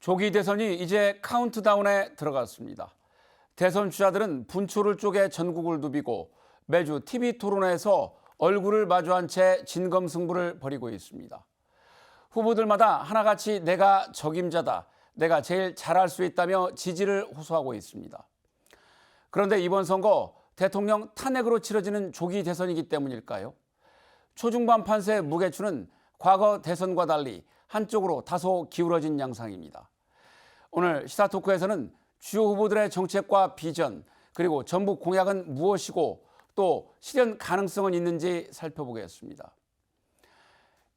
조기 대선이 이제 카운트다운에 들어갔습니다. 대선 주자들은 분초를 쪼개 전국을 누비고 매주 TV 토론회에서 얼굴을 마주한 채 진검승부를 벌이고 있습니다. 후보들마다 하나같이 내가 적임자다, 내가 제일 잘할 수 있다며 지지를 호소하고 있습니다. 그런데 이번 선거 대통령 탄핵으로 치러지는 조기 대선이기 때문일까요? 초중반 판세의 무게추는 과거 대선과 달리 한쪽으로 다소 기울어진 양상입니다. 오늘 시사토크에서는 주요 후보들의 정책과 비전, 그리고 전북 공약은 무엇이고 또 실현 가능성은 있는지 살펴보겠습니다.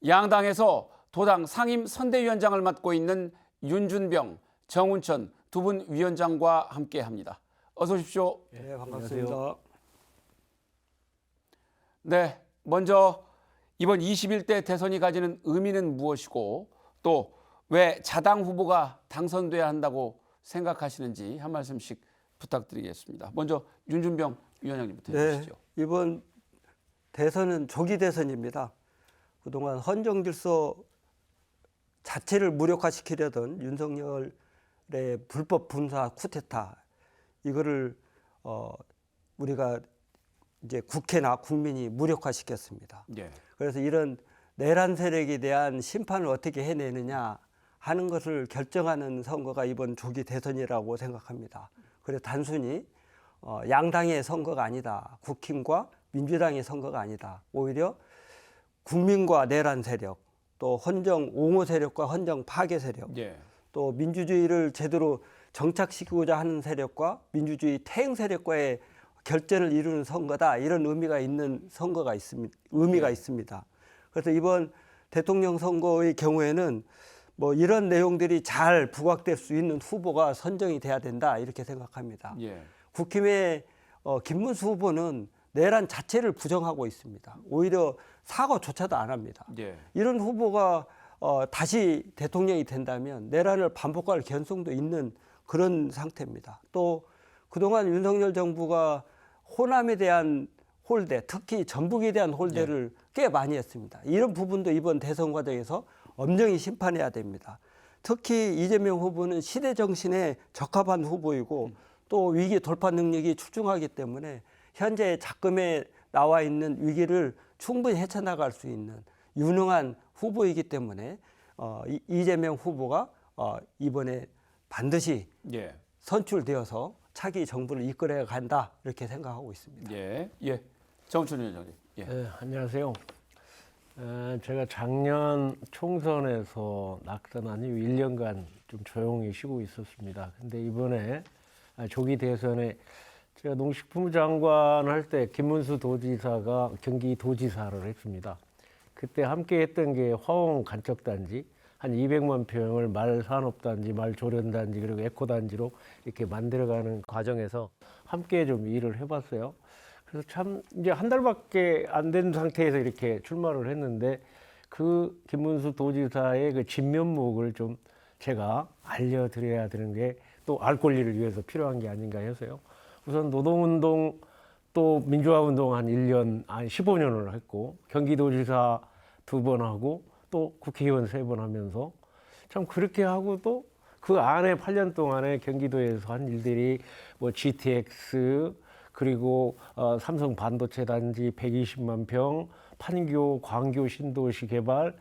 양당에서 도당 상임 선대위원장을 맡고 있는 윤준병, 정운천 두 분 위원장과 함께합니다. 어서 오십시오. 네, 반갑습니다. 네, 먼저 이번 21대 대선이 가지는 의미는 무엇이고 또 왜 자당 후보가 당선돼야 한다고 생각하시는지 한 말씀씩 부탁드리겠습니다. 먼저 윤준병 위원장님부터 해주시죠. 네, 이번 대선은 조기 대선입니다. 그동안 헌정 질서 자체를 무력화시키려던 윤석열의 불법 군사 쿠데타 이거를 우리가 이제 국회나 국민이 무력화시켰습니다. 예. 그래서 이런 내란 세력에 대한 심판을 어떻게 해내느냐 하는 것을 결정하는 선거가 이번 조기 대선이라고 생각합니다. 그래서 단순히 양당의 선거가 아니다. 국힘과 민주당의 선거가 아니다. 오히려 국민과 내란 세력, 또 헌정 옹호 세력과 헌정 파괴 세력, 예. 또 민주주의를 제대로 정착시키고자 하는 세력과 민주주의 태행 세력과의 결전을 이루는 선거다. 이런 의미가 있는 선거가 있습니다. 그래서 이번 대통령 선거의 경우에는 뭐 이런 내용들이 잘 부각될 수 있는 후보가 선정이 돼야 된다. 이렇게 생각합니다. 예. 국힘의 김문수 후보는 내란 자체를 부정하고 있습니다. 오히려 사과조차도 안 합니다. 예. 이런 후보가 다시 대통령이 된다면 내란을 반복할 견성도 있는 그런 상태입니다. 또 그동안 윤석열 정부가 호남에 대한 홀대, 특히 전북에 대한 홀대를 꽤 많이 했습니다. 이런 부분도 이번 대선 과정에서 엄정히 심판해야 됩니다. 특히 이재명 후보는 시대 정신에 적합한 후보이고 또 위기 돌파 능력이 출중하기 때문에 현재 작금에 나와 있는 위기를 충분히 헤쳐나갈 수 있는 유능한 후보이기 때문에 이재명 후보가 이번에 반드시 선출되어서 차기 정부를 이끌어야 간다 이렇게 생각하고 있습니다. 예. 예. 정운천 위원장님. 예. 네, 안녕하세요. 제가 작년 총선에서 낙선한 이후 1년간 좀 조용히 쉬고 있었습니다. 근데 이번에 조기 대선에 제가 농식품부 장관 할 때 김문수 도지사가 경기도지사를 했습니다. 그때 함께 했던 게 화홍 간척단지 한 200만 평을 말산업단지, 말조련단지 그리고 에코단지로 이렇게 만들어가는 과정에서 함께 좀 일을 해봤어요. 그래서 참 이제 한 달밖에 안 된 상태에서 이렇게 출마를 했는데 그 김문수 도지사의 그 진면목을 좀 제가 알려드려야 되는 게 또 알 권리를 위해서 필요한 게 아닌가 해서요. 우선 노동운동 또 민주화운동 한 1년, 한 15년을 했고 경기도지사 2번 하고 또 국회의원 3번 하면서 참 그렇게 하고 또 그 안에 8년 동안에 경기도에서 한 일들이 뭐 GTX 그리고 삼성 반도체 단지 120만 평, 판교 광교 신도시 개발,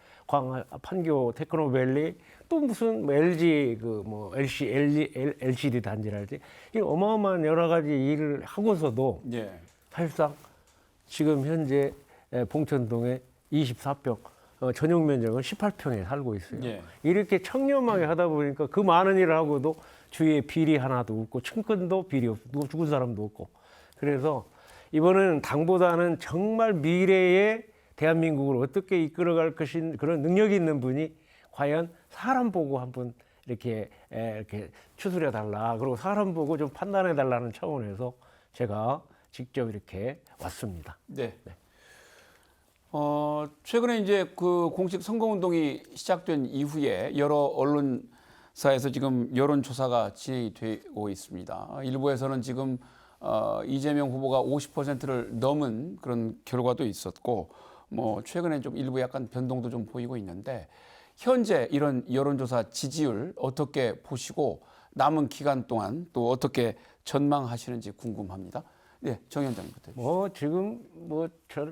판교 테크노밸리 또 무슨 LG LCD 단지랄지 이 어마어마한 여러 가지 일을 하고서도 사실상 지금 현재 봉천동에 24평 전용 면적은 18평에 살고 있어요. 이렇게 청렴하게 하다 보니까 그 많은 일을 하고도 주위에 비리 하나도 없고 측근도 비리 없고 죽은 사람도 없고 그래서 이번에는 당보다는 정말 미래의 대한민국을 어떻게 이끌어갈 것인 그런 능력이 있는 분이 과연 사람 보고 한번 이렇게 추스려 달라 그리고 사람 보고 좀 판단해 달라는 차원에서 제가 직접 이렇게 왔습니다. 네. 최근에 이제 그 공식 선거운동이 시작된 이후에 여러 언론사에서 지금 여론조사가 진행이 되고 있습니다. 일부에서는 지금 이재명 후보가 50%를 넘은 그런 결과도 있었고, 뭐 최근에 좀 일부 약간 변동도 좀 보이고 있는데 현재 이런 여론조사 지지율 어떻게 보시고 남은 기간 동안 또 어떻게 전망하시는지 궁금합니다. 네, 정 위원장부터. 지금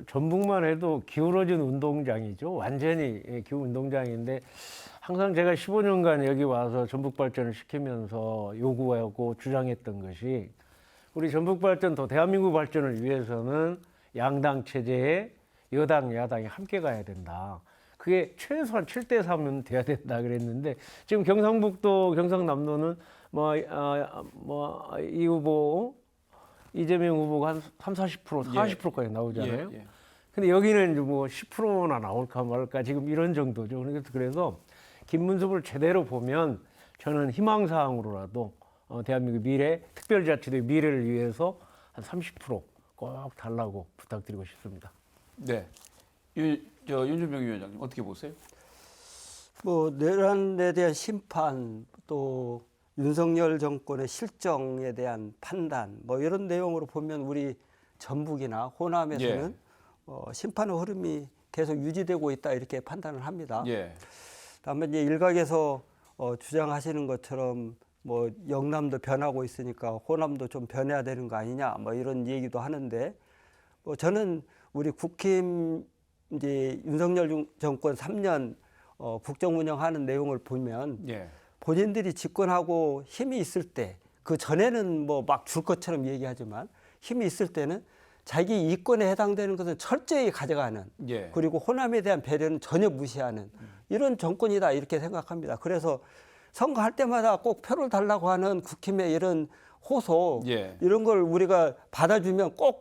전북만 해도 기울어진 운동장이죠. 완전히 기울 운동장인데 항상 제가 15년간 여기 와서 전북 발전을 시키면서 요구하고 주장했던 것이 우리 전북 발전 더 대한민국 발전을 위해서는 양당 체제에 여당 야당이 함께 가야 된다. 그게 최소한 7대3은 돼야 된다 그랬는데 지금 경상북도 경상남도는 이 후보 이재명 후보가 한 30%, 40%까지 나오잖아요. 예. 근데 여기는 이제 10%나 나올까 말까 지금 이런 정도죠. 그래서 김문수를 제대로 보면 저는 희망사항으로라도 대한민국 미래, 특별자치도의 미래를 위해서 한 30%꼭 달라고 부탁드리고 싶습니다. 네, 윤준병 위원장님 어떻게 보세요? 내란에 대한 심판 또 윤석열 정권의 실정에 대한 판단 이런 내용으로 보면 우리 전북이나 호남에서는 심판의 흐름이 계속 유지되고 있다 이렇게 판단을 합니다. 다만 이제 일각에서 주장하시는 것처럼 영남도 변하고 있으니까 호남도 좀 변해야 되는 거 아니냐 이런 얘기도 하는데 저는 우리 국힘 이제 윤석열 정권 3년 국정 운영하는 내용을 보면 본인들이 집권하고 힘이 있을 때 그 전에는 막 줄 것처럼 얘기하지만 힘이 있을 때는 자기 이권에 해당되는 것은 철저히 가져가는 그리고 호남에 대한 배려는 전혀 무시하는 이런 정권이다 이렇게 생각합니다. 그래서 선거할 때마다 꼭 표를 달라고 하는 국힘의 이런 호소 이런 걸 우리가 받아주면 꼭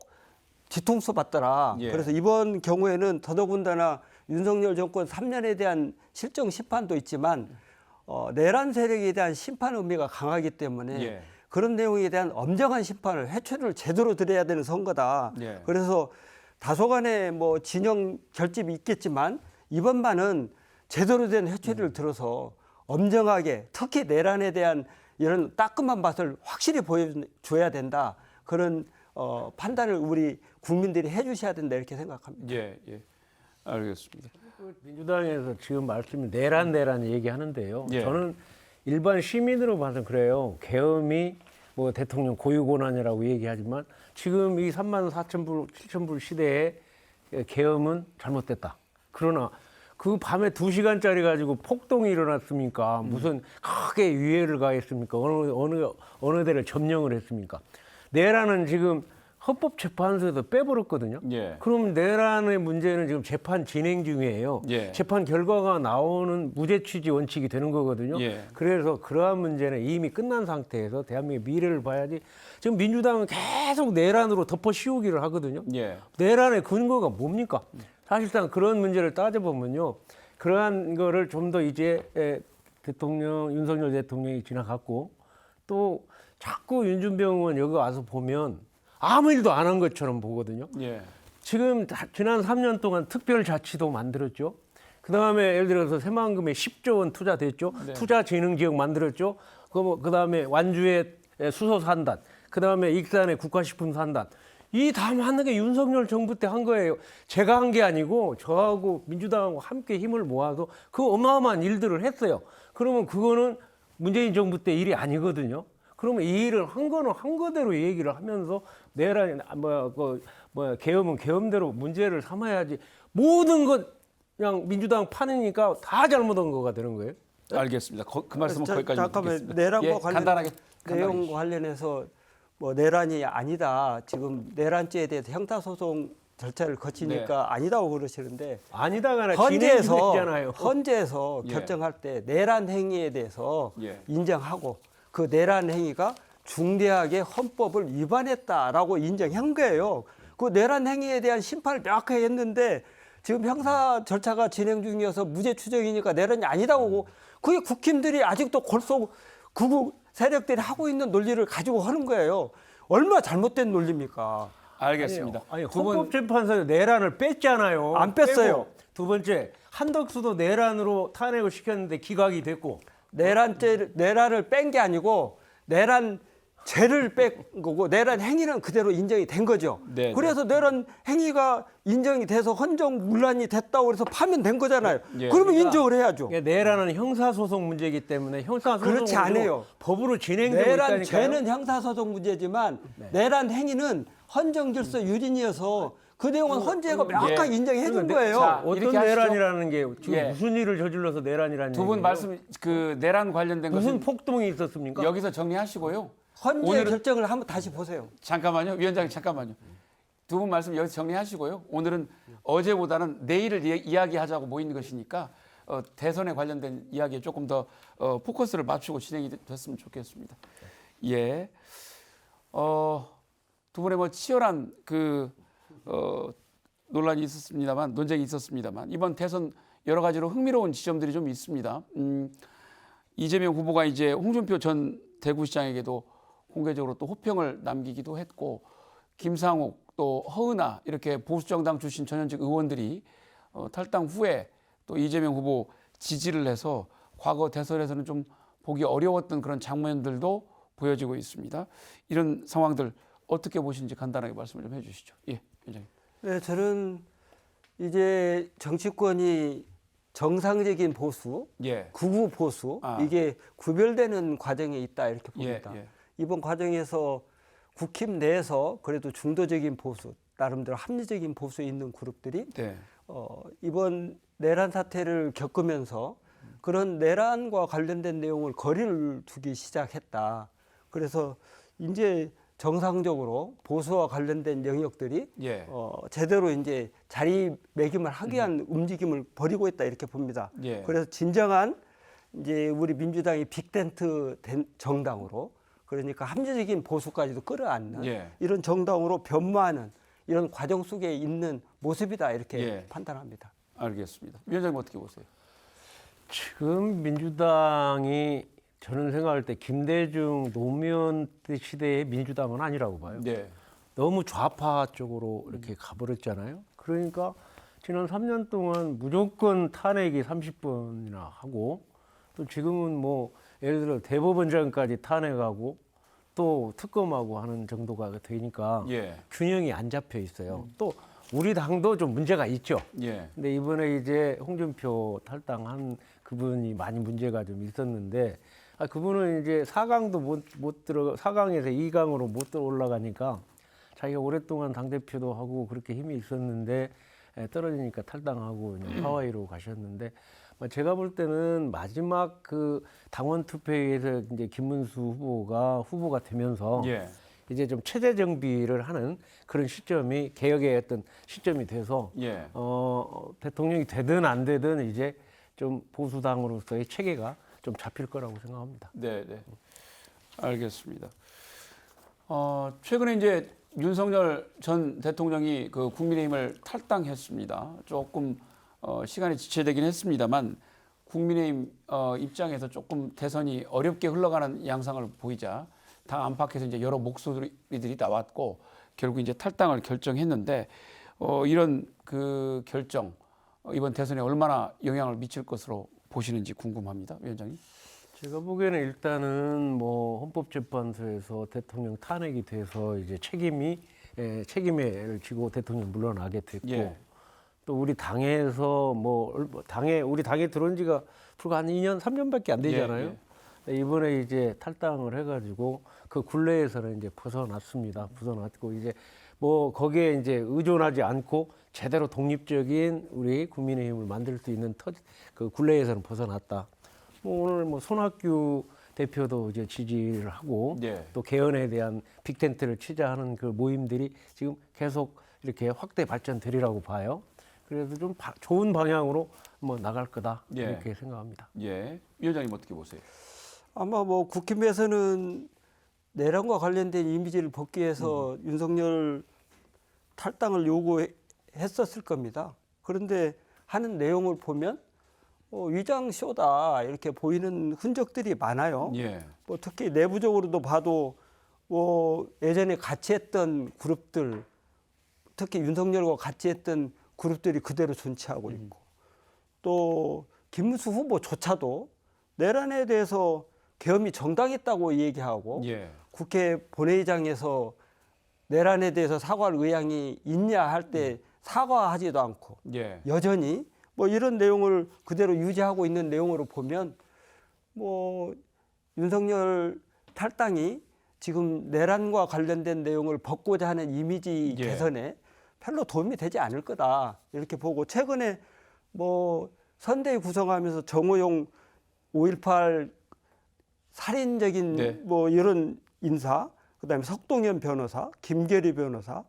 뒤통수 받더라. 그래서 이번 경우에는 더더군다나 윤석열 정권 3년에 대한 실정 심판도 있지만 내란 세력에 대한 심판 의미가 강하기 때문에 그런 내용에 대한 엄정한 심판을 회초리를 제대로 드려야 되는 선거다. 그래서 다소간의 진영 결집이 있겠지만 이번만은 제대로 된 회초리를 들어서 엄정하게 특히 내란에 대한 이런 따끔한 맛을 확실히 보여줘야 된다. 그런 판단을 우리 국민들이 해주셔야 된다 이렇게 생각합니다. 알겠습니다. 민주당에서 지금 말씀이 내란 얘기하는데요. 저는 일반 시민으로 봐서 그래요. 계엄이 대통령 고유 권한이라고 얘기하지만 지금 이 34,000불, 7,000불 시대에 계엄은 잘못됐다. 그러나 그 밤에 2시간짜리 가지고 폭동이 일어났습니까? 무슨 크게 유해를 가했습니까? 어느 데를 점령을 했습니까? 내란은 지금 헌법재판소에서 빼버렸거든요. 그럼 내란의 문제는 지금 재판 진행 중이에요. 재판 결과가 나오는 무죄 취지 원칙이 되는 거거든요. 그래서 그러한 문제는 이미 끝난 상태에서 대한민국의 미래를 봐야지. 지금 민주당은 계속 내란으로 덮어 씌우기를 하거든요. 내란의 근거가 뭡니까? 사실상 그런 문제를 따져보면요. 그러한 거를 좀 더 이제 윤석열 대통령이 지나갔고 또 자꾸 윤준병 의원 여기 와서 보면 아무 일도 안 한 것처럼 보거든요. 지금 지난 3년 동안 특별자치도 만들었죠. 그다음에 예를 들어서 새만금에 10조 원 투자됐죠. 투자진흥지역 만들었죠. 그다음에 완주에 수소산단, 그다음에 익산에 국가식품산단. 이 다 맞는 게 윤석열 정부 때 한 거예요. 제가 한 게 아니고 저하고 민주당하고 함께 힘을 모아서 그 어마어마한 일들을 했어요. 그러면 그거는 문재인 정부 때 일이 아니거든요. 그러면 이 일을 한 거는 한 거대로 얘기를 하면서 내란 계엄은 계엄대로 문제를 삼아야지. 모든 것 그냥 민주당 판이니까 다 잘못한 거가 되는 거예요. 알겠습니다. 그 말씀은 거기까지 잠깐만 내란과 간단하게 내용 관련해서 내란이 아니다. 지금 내란죄에 대해서 형사소송 절차를 거치니까 아니다고 그러시는데 아니다가 아니라 진행됐잖아요. 헌재에서 결정할 때 내란 행위에 대해서 인정하고 그 내란 행위가 중대하게 헌법을 위반했다라고 인정한 거예요. 그 내란 행위에 대한 심판을 명확하게 했는데 지금 형사 절차가 진행 중이어서 무죄 추정이니까 내란이 아니다고 그게 국힘들이 아직도 골속 극우 세력들이 하고 있는 논리를 가지고 하는 거예요. 얼마나 잘못된 논리입니까? 알겠습니다. 헌법재판소에 내란을 뺐잖아요. 안 뺐어요. 두 번째, 한덕수도 내란으로 탄핵을 시켰는데 기각이 됐고. 내란을 뺀 게 아니고 내란 죄를 뺀 거고 내란 행위는 그대로 인정이 된 거죠. 네, 그래서 내란 행위가 인정이 돼서 헌정문란이 됐다고 해서 파면된 거잖아요. 예. 그러면 인정을 해야죠. 그러니까 내란은 형사소송 문제이기 때문에 형사소송으로 그렇지 않아요. 법으로 진행되고 내란 있다니까요. 죄는 형사소송 문제지만 내란 행위는 헌정질서 유린이어서 그 내용은 헌재가 명확하게 예. 인정해 준 그러면 거예요. 자, 어떤 이렇게 하시죠. 내란이라는 게 지금 예. 무슨 일을 저질러서 내란이라는 두 분 얘기예요? 말씀 그 내란 관련된 무슨 것은 폭동이 있었습니까? 여기서 정리하시고요. 헌재 오늘은- 결정을 한번 다시 보세요. 잠깐만요. 위원장님 잠깐만요. 두 분 말씀 여기서 정리하시고요. 오늘은 어제보다는 내일을 이야기하자고 모인 것이니까 대선에 관련된 이야기에 조금 더 포커스를 맞추고 진행이 됐으면 좋겠습니다. 예. 두 분의 뭐 치열한 논란이 있었습니다만, 논쟁이 있었습니다만, 이번 대선 여러 가지로 흥미로운 지점들이 좀 있습니다. 이재명 후보가 이제 홍준표 전 대구시장에게도 공개적으로 또 호평을 남기기도 했고, 김상욱 또 허은하 이렇게 보수정당 출신 전현직 의원들이 탈당 후에 또 이재명 후보 지지를 해서 과거 대선에서는 좀 보기 어려웠던 그런 장면들도 보여지고 있습니다. 이런 상황들 어떻게 보시는지 간단하게 말씀을 좀 해주시죠. 예, 위원장님. 네, 저는 이제 정치권이 정상적인 보수, 예, 극우 보수 이게 구별되는 과정에 있다 이렇게 봅니다. 예. 이번 과정에서 국힘 내에서 그래도 중도적인 보수, 나름대로 합리적인 보수에 있는 그룹들이 네, 이번 내란 사태를 겪으면서 그런 내란과 관련된 내용을 거리를 두기 시작했다. 그래서 이제 정상적으로 보수와 관련된 영역들이 예, 제대로 이제 자리매김을 하기 위한 움직임을 벌이고 있다 이렇게 봅니다. 예. 그래서 진정한 이제 우리 민주당이 빅텐트 된 정당으로, 그러니까 합리적인 보수까지도 끌어안는 예. 이런 정당으로 변모하는 이런 과정 속에 있는 모습이다 이렇게 예. 판단합니다. 알겠습니다. 위원장님 어떻게 보세요? 지금 민주당이 저는 생각할 때 김대중 노무현 때 시대의 민주당은 아니라고 봐요. 네, 너무 좌파 쪽으로 이렇게 가버렸잖아요. 그러니까 지난 3년 동안 무조건 탄핵이 30번이나 하고, 또 지금은 뭐 예를 들어 대법원장까지 탄핵하고 또 특검하고 하는 정도가 되니까 예, 균형이 안 잡혀 있어요. 또 우리 당도 좀 문제가 있죠. 예, 근데 이번에 이제 홍준표 탈당한 그분이 많이 문제가 좀 있었는데, 그분은 이제 4강도 못 들어, 4강에서 2강으로 못 들어 올라가니까 자기가 오랫동안 당대표도 하고 그렇게 힘이 있었는데 떨어지니까 탈당하고 그냥 하와이로 가셨는데, 제가 볼 때는 마지막 그 당원 투표에서 이제 김문수 후보가 되면서 예, 이제 좀 체제 정비를 하는 그런 시점이, 개혁의 어떤 시점이 돼서 예. 대통령이 되든 안 되든 이제 좀 보수당으로서의 체계가 좀 잡힐 거라고 생각합니다. 네, 네. 알겠습니다. 최근에 이제 윤석열 전 대통령이 그 국민의힘을 탈당했습니다. 조금 시간이 지체되긴 했습니다만 국민의힘 입장에서 조금 대선이 어렵게 흘러가는 양상을 보이자 당 안팎에서 이제 여러 목소리들이 나왔고 결국 이제 탈당을 결정했는데 이런 그 결정 이번 대선에 얼마나 영향을 미칠 것으로 보시는지 궁금합니다, 위원장님. 제가 보기에는 일단은 뭐 헌법재판소에서 대통령 탄핵이 돼서 이제 책임을 지고 대통령 물러나게 됐고, 예. 또 우리 당에서 우리 당에 들어온 지가 불과 한 2년, 3년밖에 안 되잖아요. 예. 이번에 이제 탈당을 해가지고 그 굴레에서는 이제 벗어났고 이제 뭐 거기에 이제 의존하지 않고 제대로 독립적인 우리 국민의힘을 만들 수 있는 그 굴레에서는 벗어났다. 오늘 뭐 손학규 대표도 이제 지지를 하고 예. 또 개헌에 대한 빅텐트를 취재하는 그 모임들이 지금 계속 이렇게 확대 발전되리라고 봐요. 그래서 좀 좋은 방향으로 뭐 나갈 거다 예. 이렇게 생각합니다. 예, 위원장님 어떻게 보세요? 아마 뭐 국힘에서는 내란과 관련된 이미지를 벗기 위해서 윤석열 탈당을 요구했었을 겁니다. 그런데 하는 내용을 보면 위장 쇼다 이렇게 보이는 흔적들이 많아요. 예, 뭐 특히 내부적으로도 봐도 뭐 예전에 같이 했던 그룹들, 특히 윤석열과 같이 했던 그룹들이 그대로 존치하고 있고, 또 김문수 후보조차도 내란에 대해서 계엄이 정당했다고 얘기하고 예, 국회 본회의장에서 내란에 대해서 사과할 의향이 있냐 할 때 사과하지도 않고 예. 여전히 뭐 이런 내용을 그대로 유지하고 있는 내용으로 보면 뭐 윤석열 탈당이 지금 내란과 관련된 내용을 벗고자 하는 이미지 예. 개선에 별로 도움이 되지 않을 거다 이렇게 보고 최근에 뭐 선대위 구성하면서 정호용 5.18 살인적인 네. 뭐 이런 인사, 그다음에 석동현 변호사, 김계리 변호사,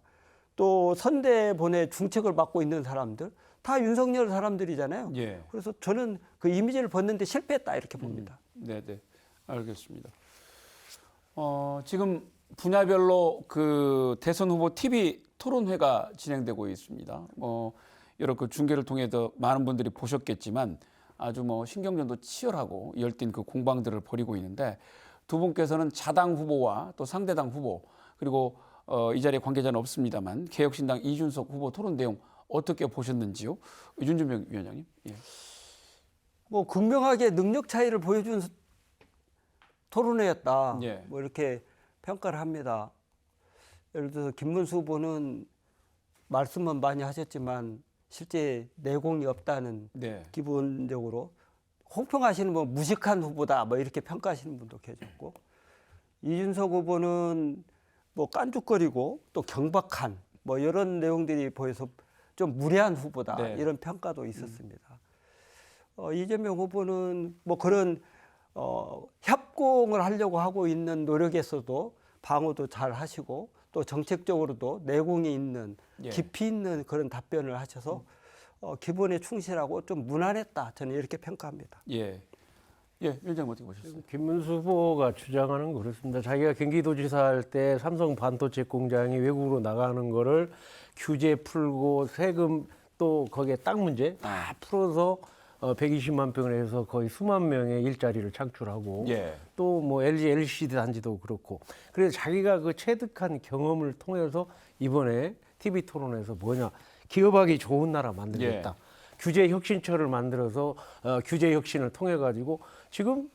또 선대본의 중책을 맡고 있는 사람들 다 윤석열 사람들이잖아요. 예. 그래서 저는 그 이미지를 벗는데 실패했다 이렇게 봅니다. 네, 네. 알겠습니다. 지금 분야별로 그 대선 후보 TV 토론회가 진행되고 있습니다. 여러 그 중계를 통해서 많은 분들이 보셨겠지만 아주 뭐 신경전도 치열하고 열띤 그 공방들을 벌이고 있는데 두 분께서는 자당 후보와 또 상대당 후보 그리고 이 자리에 관계자는 없습니다만 개혁신당 이준석 후보 토론 내용 어떻게 보셨는지요? 윤준병 위원장님. 예. 뭐 분명하게 능력 차이를 보여준 토론회였다. 예. 뭐 이렇게 평가를 합니다. 예를 들어서 김문수 후보는 말씀은 많이 하셨지만 실제 내공이 없다는 네. 기본적으로 혹평하시는 분 무식한 후보다 뭐 이렇게 평가하시는 분도 계셨고 이준석 후보는 뭐 깐죽거리고 또 경박한 뭐 이런 내용들이 보여서 좀 무례한 후보다 네. 이런 평가도 있었습니다. 이재명 후보는 뭐 그런 협공을 하려고 하고 있는 노력에서도 방어도 잘 하시고 또 정책적으로도 내공이 있는 예. 깊이 있는 그런 답변을 하셔서 기본에 충실하고 좀 무난했다 저는 이렇게 평가합니다. 예. 예, 위원장님 어떻게 보셨어요? 김문수 후보가 주장하는 거 그렇습니다. 자기가 경기도지사 할 때 삼성 반도체 공장이 외국으로 나가는 거를 규제 풀고 세금 또 거기에 땅 문제 다 풀어서 120만 평을 해서 거의 수만 명의 일자리를 창출하고 예. 또 뭐 LG, LCD 단지도 그렇고 그래서 자기가 그 체득한 경험을 통해서 이번에 TV 토론에서 뭐냐 기업하기 좋은 나라 만들겠다. 예. 규제 혁신처를 만들어서 규제 혁신을 통해 가지고 지금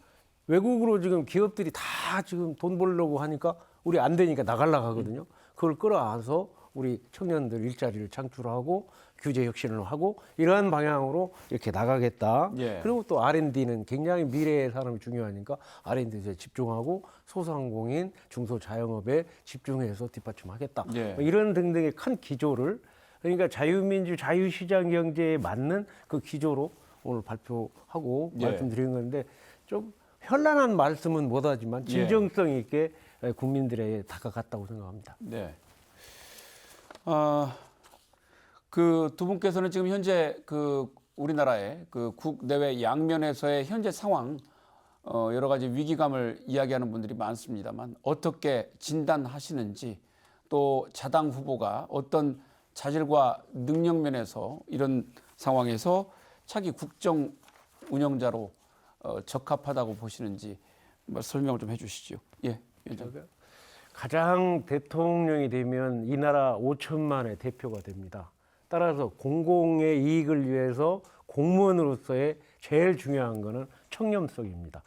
외국으로 지금 기업들이 다 지금 돈 벌려고 하니까 우리 안 되니까 나가려고 하거든요. 그걸 끌어안아서 우리 청년들 일자리를 창출하고 규제 혁신을 하고 이러한 방향으로 이렇게 나가겠다. 예. 그리고 또 R&D는 굉장히 미래의 산업이 중요하니까 R&D에 집중하고 소상공인, 중소자영업에 집중해서 뒷받침하겠다. 예. 뭐 이런 등등의 큰 기조를 그러니까 자유민주, 자유시장 경제에 맞는 그 기조로 오늘 발표하고 예. 말씀드린 건데 좀 현란한 말씀은 못하지만 진정성 있게 국민들에게 다가갔다고 생각합니다. 네. 그 두 분께서는 지금 현재 그 우리나라의 그 국내외 양면에서의 현재 상황 여러 가지 위기감을 이야기하는 분들이 많습니다만 어떻게 진단하시는지 또 자당 후보가 어떤 자질과 능력 면에서 이런 상황에서 차기 국정 운영자로 적합하다고 보시는지 설명을 좀 해주시죠. 예, 위원장님. 가장 대통령이 되면 이 나라 5천만의 대표가 됩니다. 따라서 공공의 이익을 위해서 공무원으로서의 제일 중요한 거는 청렴성입니다.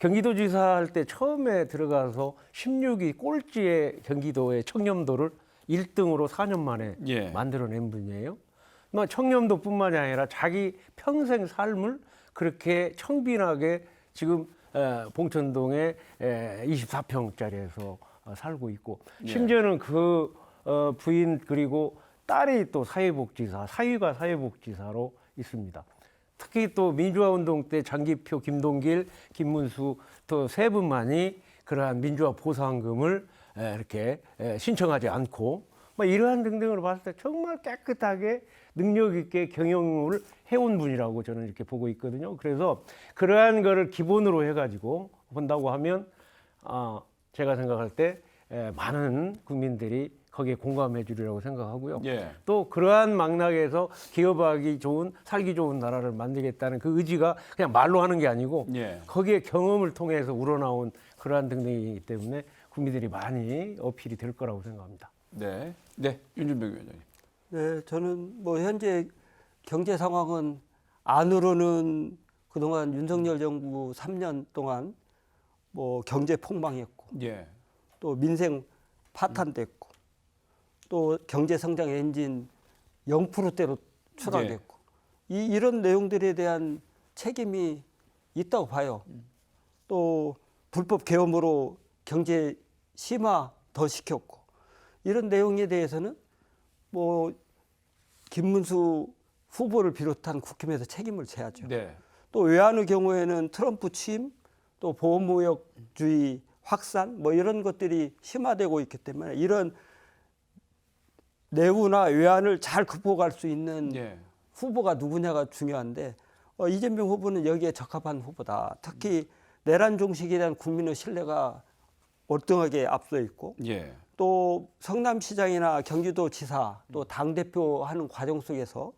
경기도지사 할 때 처음에 들어가서 16위 꼴찌의 경기도의 청렴도를 1등으로 4년 만에 예. 만들어낸 분이에요. 청렴도뿐만이 아니라 자기 평생 삶을 그렇게 청빈하게 지금 봉천동에 24평짜리에서 살고 있고 심지어는 그 부인 그리고 딸이 또 사회복지사, 사위가 사회복지사로 있습니다. 특히 또 민주화운동 때 장기표, 김동길, 김문수 또 세 분만이 그러한 민주화 보상금을 이렇게 신청하지 않고 이러한 등등으로 봤을 때 정말 깨끗하게 능력 있게 경영을 해온 분이라고 저는 이렇게 보고 있거든요. 그래서 그러한 거를 기본으로 해가지고 본다고 하면 제가 생각할 때 많은 국민들이 거기에 공감해 주리라고 생각하고요. 예. 또 그러한 맥락에서 기업하기 좋은, 살기 좋은 나라를 만들겠다는 그 의지가 그냥 말로 하는 게 아니고 예. 거기에 경험을 통해서 우러나온 그러한 등등이기 때문에 국민들이 많이 어필이 될 거라고 생각합니다. 네, 네, 윤준병 위원장님. 네, 저는 뭐 현재 경제 상황은 안으로는 그동안 윤석열 정부 3년 동안 뭐 경제 폭망했고 예, 또 민생 파탄됐고 또 경제 성장 엔진 0%대로 추락했고 이런 내용들에 대한 책임이 있다고 봐요. 또 불법 계엄으로 경제 심화 더 시켰고 이런 내용에 대해서는 뭐 김문수 후보를 비롯한 국힘에서 책임을 져야죠. 네. 또 외환의 경우에는 트럼프 취임, 또 보호무역주의 확산 뭐 이런 것들이 심화되고 있기 때문에 이런 내부나 외환을 잘 극복할 수 있는 예. 후보가 누구냐가 중요한데 이재명 후보는 여기에 적합한 후보다. 특히 내란 종식에 대한 국민의 신뢰가 월등하게 앞서 있고 예. 또 성남시장이나 경기도지사 또 당대표 하는 과정 속에서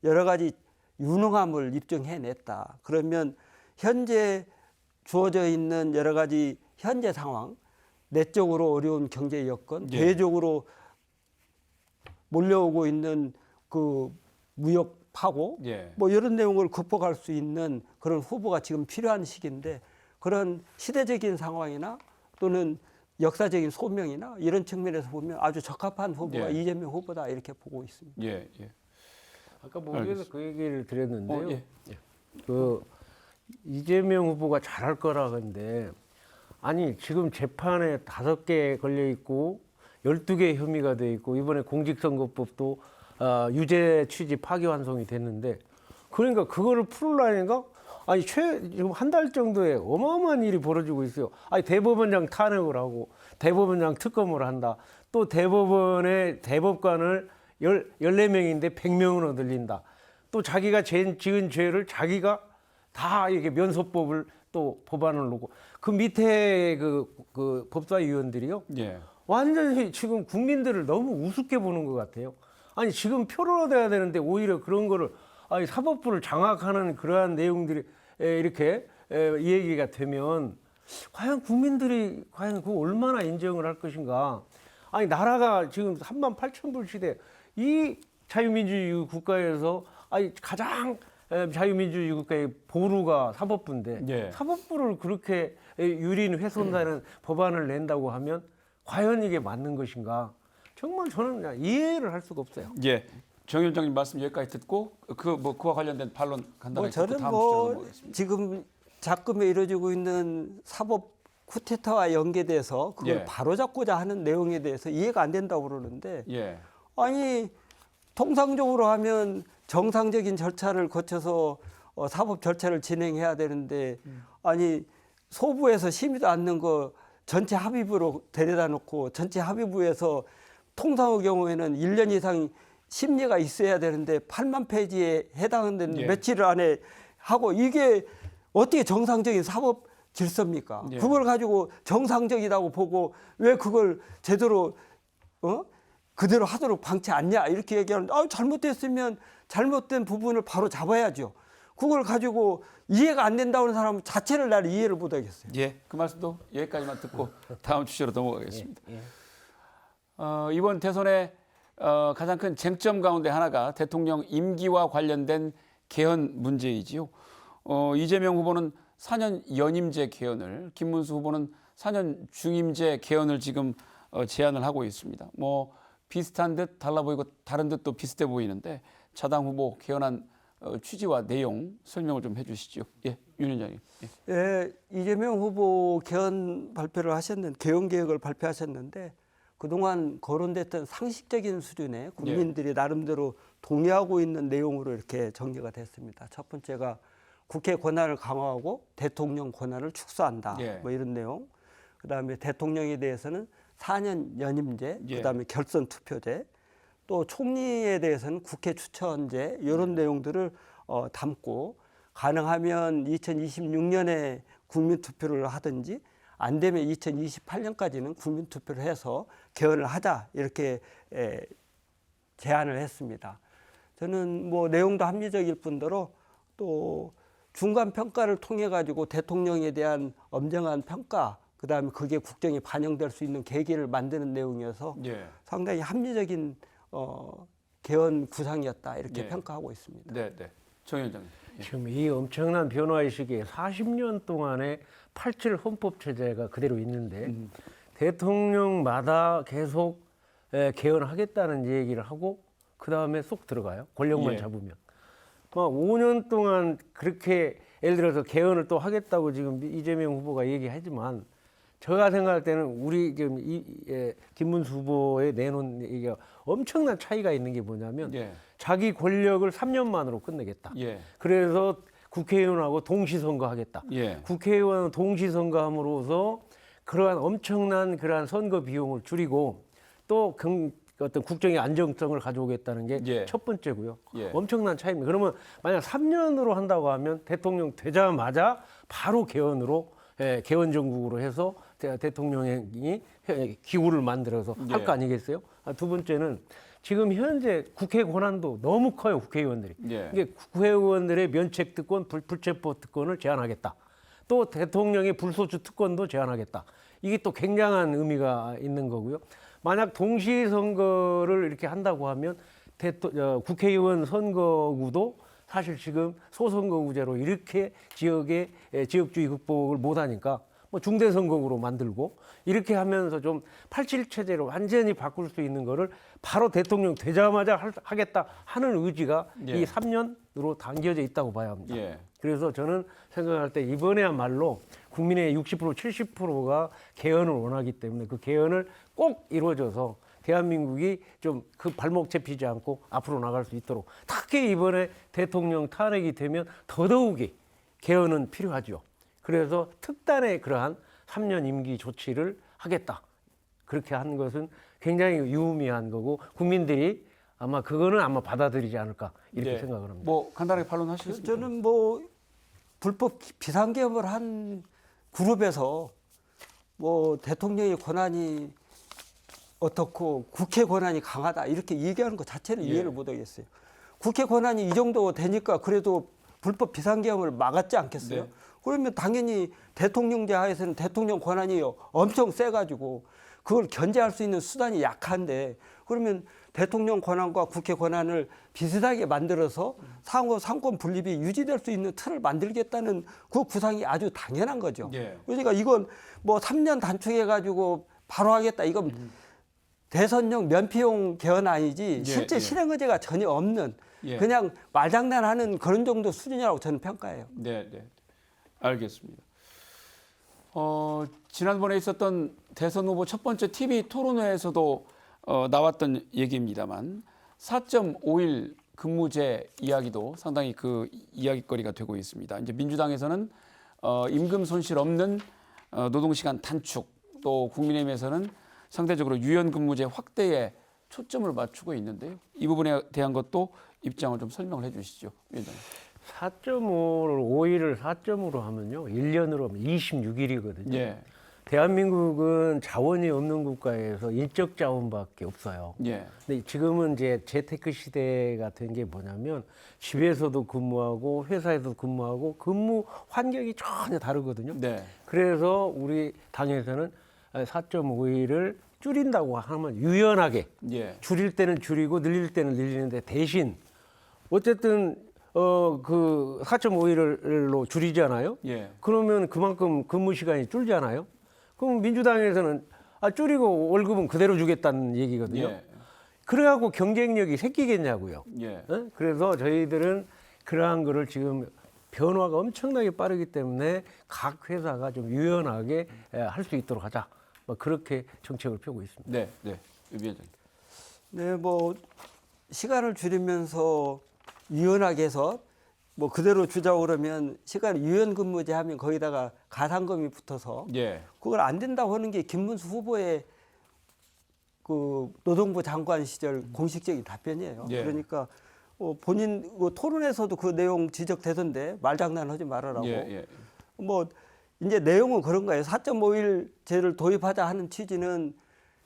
여러 가지 유능함을 입증해냈다. 그러면 현재 주어져 있는 여러 가지 현재 상황, 내적으로 어려운 경제 여건, 예. 대외적으로 몰려오고 있는 그 무역 파고 예. 뭐 이런 내용을 극복할 수 있는 그런 후보가 지금 필요한 시기인데 그런 시대적인 상황이나 또는 역사적인 소명이나 이런 측면에서 보면 아주 적합한 후보가 예. 이재명 후보다 이렇게 보고 있습니다. 예. 예. 아까 모두에서 그 얘기를 드렸는데요. 예. 그 이재명 후보가 잘할 거라 근데 아니 지금 재판에 5개 걸려 있고 12개 혐의가 돼 있고 이번에 공직선거법도 유죄 취지 파기환송이 됐는데 그러니까 그거를 풀으려니까 아니 지금 한 달 정도에 어마어마한 일이 벌어지고 있어요. 아니 대법원장 탄핵을 하고 대법원장 특검을 한다. 또 대법원의 대법관을 14명인데 100명으로 늘린다. 또 자기가 지은 죄를 자기가 다 이렇게 면소법을 또 법안을 놓고 그 밑에 그 법사위원들이요. 예. 완전히 지금 국민들을 너무 우습게 보는 것 같아요. 아니 지금 표를 얻어야 되는데 오히려 그런 거를 아니 사법부를 장악하는 그러한 내용들이 이렇게 이 얘기가 되면 과연 국민들이 과연 그 얼마나 인정을 할 것인가. 아니 나라가 지금 38,000불 시대 이 자유민주주의 국가에서 아니 가장 자유민주주의 국가의 보루가 사법부인데 예. 사법부를 그렇게 유린 훼손하는 법안을 낸다고 하면 과연 이게 맞는 것인가? 정말 저는 그냥 이해를 할 수가 없어요. 예. 정 위원장님 말씀 여기까지 듣고 그와 관련된 반론 간단하게 뭐 저는 듣고 다음 뭐 주제로 넘어가겠습니다. 지금 작금에 이루어지고 있는 사법 쿠데타와 연계돼서 그걸 예. 바로잡고자 하는 내용에 대해서 이해가 안 된다고 그러는데 예. 아니 통상적으로 하면 정상적인 절차를 거쳐서 사법 절차를 진행해야 되는데 아니 소부에서 심의도 않는 거 전체 합의부로 데려다 놓고 전체 합의부에서 통상의 경우에는 1년 이상 심리가 있어야 되는데 8만 페이지에 해당하는 예. 며칠 안에 하고 이게 어떻게 정상적인 사법 질서입니까? 예. 그걸 가지고 정상적이라고 보고 왜 그걸 제대로 그대로 하도록 방치 않냐 이렇게 얘기하는데 잘못됐으면 잘못된 부분을 바로 잡아야죠. 그걸 가지고 이해가 안 된다고 하는 사람 자체를 나를 이해를 못 하겠어요. 예. 그 말씀도 여기까지만 듣고 다음 주제로 넘어가겠습니다. 이번 대선의 가장 큰 쟁점 가운데 하나가 대통령 임기와 관련된 개헌 문제이지요. 이재명 후보는 4년 연임제 개헌을, 김문수 후보는 4년 중임제 개헌을 지금 제안을 하고 있습니다. 뭐 비슷한 듯 달라 보이고 다른 듯 또 비슷해 보이는데 자당 후보 개헌안 취지와 내용 설명을 좀 해주시죠. 예, 윤 위원장님. 예. 예, 이재명 후보 개헌 개헌 계획을 발표하셨는데 그동안 거론됐던 상식적인 수준의 국민들이 나름대로 동의하고 있는 내용으로 이렇게 전개가 됐습니다. 첫 번째가 국회 권한을 강화하고 대통령 권한을 축소한다. 예. 뭐 이런 내용. 그다음에 대통령에 대해서는 4년 연임제, 예. 그다음에 결선 투표제, 또 총리에 대해서는 국회 추천제 이런 내용들을 담고 가능하면 2026년에 국민 투표를 하든지 안 되면 2028년까지는 국민 투표를 해서 개헌을 하자 이렇게 제안을 했습니다. 저는 뭐 내용도 합리적일 뿐더러 또 중간 평가를 통해 가지고 대통령에 대한 엄정한 평가, 그다음에 그게 국정에 반영될 수 있는 계기를 만드는 내용이어서 예. 상당히 합리적인 개헌 구상이었다 이렇게 예. 평가하고 있습니다. 네, 네. 정 위원장님. 예. 지금 이 엄청난 변화의 시기에 40년 동안의 87 헌법 체제가 그대로 있는데 대통령마다 계속 개헌하겠다는 얘기를 하고 그 다음에 쏙 들어가요. 권력만 예. 잡으면. 막 5년 동안 그렇게 예를 들어서 개헌을 또 하겠다고 지금 이재명 후보가 얘기하지만 제가 생각할 때는 우리 지금 김문수 후보의 내놓은 얘기가 엄청난 차이가 있는 게 뭐냐면 예. 자기 권력을 3년 만으로 끝내겠다. 예. 그래서 국회의원하고 동시선거하겠다. 예. 국회의원 동시선거함으로써 그러한 엄청난 그러한 선거 비용을 줄이고 또 어떤 국정의 안정성을 가져오겠다는 게 예. 첫 번째고요. 예. 엄청난 차이입니다. 그러면 만약 3년으로 한다고 하면 대통령 되자마자 바로 개헌으로 개헌 정국으로 해서 대통령이 기구를 만들어서 할 거 아니겠어요? 두 번째는 지금 현재 국회 권한도 너무 커요. 국회의원들이. 예. 이게 국회의원들의 면책 특권, 불체포 특권을 제한하겠다. 또 대통령의 불소추 특권도 제한하겠다. 이게 또 굉장한 의미가 있는 거고요. 만약 동시 선거를 이렇게 한다고 하면 국회의원 선거구도 사실 지금 소선거구제로 이렇게 지역의 지역주의 극복을 못하니까 뭐 중대선거구로 만들고 이렇게 하면서 좀 87 체제로 완전히 바꿀 수 있는 거를 바로 대통령 되자마자 하겠다 하는 의지가 예. 이 3년으로 당겨져 있다고 봐야 합니다. 예. 그래서 저는 생각할 때 이번에야말로 국민의 60% 70%가 개헌을 원하기 때문에 그 개헌을 꼭 이루어져서 대한민국이 좀 그 발목 잡히지 않고 앞으로 나갈 수 있도록 특히 이번에 대통령 탄핵이 되면 더더욱이 개헌은 필요하죠. 그래서 특단의 그러한 3년 임기 조치를 하겠다. 그렇게 한 것은 굉장히 유의미한 거고 국민들이 아마 그거는 아마 받아들이지 않을까 이렇게 예. 생각을 합니다. 뭐 간단하게 반론하시겠습니까? 저는 뭐 불법 비상계엄을 한 그룹에서 뭐 대통령의 권한이 어떻고 국회 권한이 강하다 이렇게 얘기하는 것 자체는 예. 이해를 못하겠어요. 국회 권한이 이 정도 되니까 그래도 불법 비상계엄을 막았지 않겠어요? 네. 그러면 당연히 대통령제 하에서는 대통령 권한이 엄청 세가지고 그걸 견제할 수 있는 수단이 약한데 그러면 대통령 권한과 국회 권한을 비슷하게 만들어서 상호 상권 분립이 유지될 수 있는 틀을 만들겠다는 그 구상이 아주 당연한 거죠. 예. 그러니까 이건 뭐 3년 단축해가지고 바로 하겠다 이건 대선용 면피용 개헌 아니지 예, 실제 예. 실행 의제가 전혀 없는 예. 그냥 말장난하는 그런 정도 수준이라고 저는 평가해요. 네, 네. 알겠습니다. 지난번에 있었던 대선 후보 첫 번째 TV 토론회에서도 나왔던 얘기입니다만 4.5일 근무제 이야기도 상당히 그 이야기거리가 되고 있습니다. 이제 민주당에서는 임금 손실 없는 노동시간 단축, 또 국민의힘에서는 상대적으로 유연근무제 확대에 초점을 맞추고 있는데요. 이 부분에 대한 것도 입장을 좀 설명을 해주시죠, 위원장님. 4.5를 5일을 4.5로 하면요. 1년으로 하면 26일이거든요. 예, 대한민국은 자원이 없는 국가에서 인적 자원밖에 없어요. 예, 근데 지금은 이제 재테크 시대가 된 게 뭐냐면 집에서도 근무하고 회사에서도 근무하고 근무 환경이 전혀 다르거든요. 네, 그래서 우리 당에서는 4.5일을 줄인다고 하면 유연하게 예, 줄일 때는 줄이고 늘릴 때는 늘리는데 대신 어쨌든 그 4.5일로 줄이잖아요. 예, 그러면 그만큼 근무 시간이 줄잖아요. 그럼 민주당에서는 줄이고 월급은 그대로 주겠다는 얘기거든요. 예, 그래갖고 경쟁력이 생기겠냐고요. 예, 그래서 저희들은 그러한 거를 지금 변화가 엄청나게 빠르기 때문에 각 회사가 좀 유연하게 할 수 있도록 하자. 뭐 그렇게 정책을 펴고 있습니다. 네, 네, 위원장님. 네, 뭐 시간을 줄이면서 유연하게 해서 뭐 그대로 주자고 그러면 시간 유연근무제 하면 거기다가 가산금이 붙어서 예, 그걸 안 된다고 하는 게 김문수 후보의 그 노동부 장관 시절 공식적인 답변이에요. 예. 그러니까 본인 토론에서도 그 내용 지적되던데 말장난하지 말아라고. 예, 예, 뭐 이제 내용은 그런 거예요. 4.5일제를 도입하자 하는 취지는